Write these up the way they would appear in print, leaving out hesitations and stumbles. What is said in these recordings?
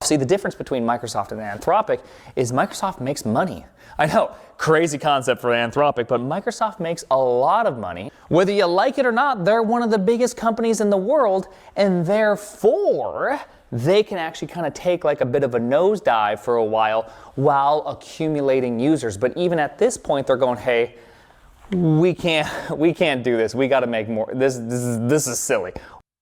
See, the difference between Microsoft and Anthropic is Microsoft makes money. I know, crazy concept for Anthropic, but Microsoft makes a lot of money. Whether you like it or not, they're one of the biggest companies in the world, and therefore, they can actually kind of take like a bit of a nosedive for a while accumulating users. But even at this point, they're going, hey, we can't do this. We got to make more. This is silly.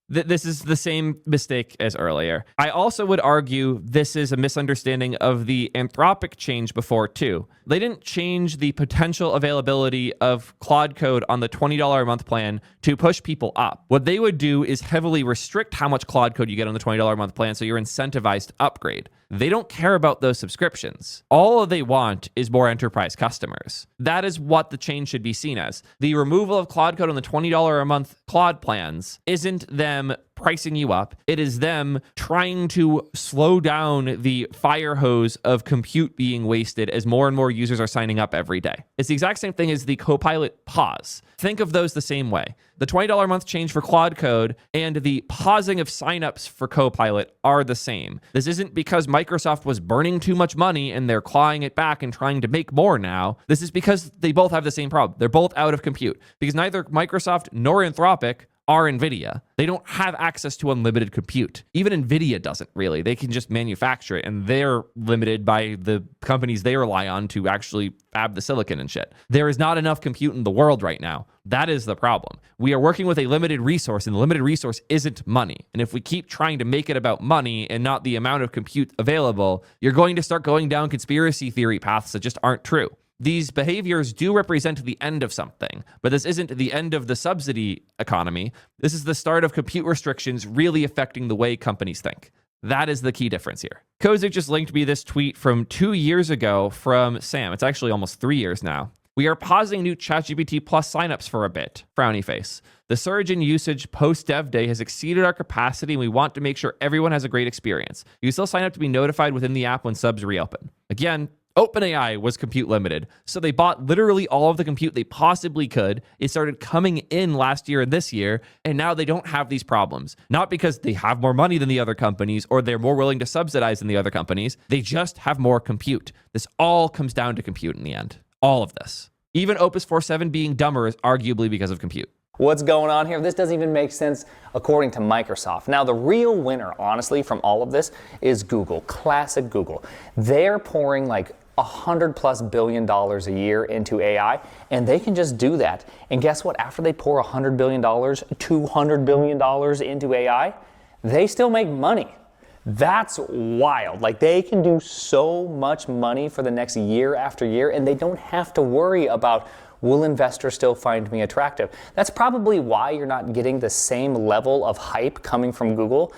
This is the same mistake as earlier. I also would argue this is a misunderstanding of the Anthropic change before too. They didn't change the potential availability of Claude Code on the $20 a month plan to push people up. What they would do is heavily restrict how much Claude Code you get on the $20 a month plan, so you're incentivized to upgrade. They don't care about those subscriptions. All they want is more enterprise customers. That is what the change should be seen as. The removal of Claude Code on the $20 a month Claude plans isn't them pricing you up. It is them trying to slow down the fire hose of compute being wasted as more and more users are signing up every day. It's the exact same thing as the Copilot pause. Think of those the same way. The $20 a month change for Claude Code and the pausing of signups for Copilot are the same. This isn't because Microsoft was burning too much money and they're clawing it back and trying to make more now. This is because they both have the same problem. They're both out of compute because neither Microsoft nor Anthropic are NVIDIA. They don't have access to unlimited compute. Even NVIDIA doesn't really. They can just manufacture it, and they're limited by the companies they rely on to actually fab the silicon and shit. There is not enough compute in the world right now. That is the problem. We are working with a limited resource, and the limited resource isn't money. And if we keep trying to make it about money and not the amount of compute available, you're going to start going down conspiracy theory paths that just aren't true. These behaviors do represent the end of something, but this isn't the end of the subsidy economy. This is the start of compute restrictions really affecting the way companies think. That is the key difference here. Kozik just linked me this tweet from 2 years ago from Sam. It's actually almost 3 years now. We are pausing new ChatGPT Plus signups for a bit. Frowny face. The surge in usage post-dev day has exceeded our capacity, and we want to make sure everyone has a great experience. You still sign up to be notified within the app when subs reopen. Again, OpenAI was compute limited, so they bought literally all of the compute they possibly could. It started coming in last year and this year, and now they don't have these problems. Not because they have more money than the other companies or they're more willing to subsidize than the other companies. They just have more compute. This all comes down to compute in the end. All of this. Even Opus 4.7 being dumber is arguably because of compute. What's going on here? This doesn't even make sense according to Microsoft. Now, the real winner, honestly, from all of this is Google. Classic Google. They're pouring like $100+ billion a year into AI, and they can just do that. And guess what? After they pour $100 billion, $200 billion into AI, they still make money. That's wild. Like, they can do so much money for the next year after year, and they don't have to worry about, will investors still find me attractive? That's probably why you're not getting the same level of hype coming from Google.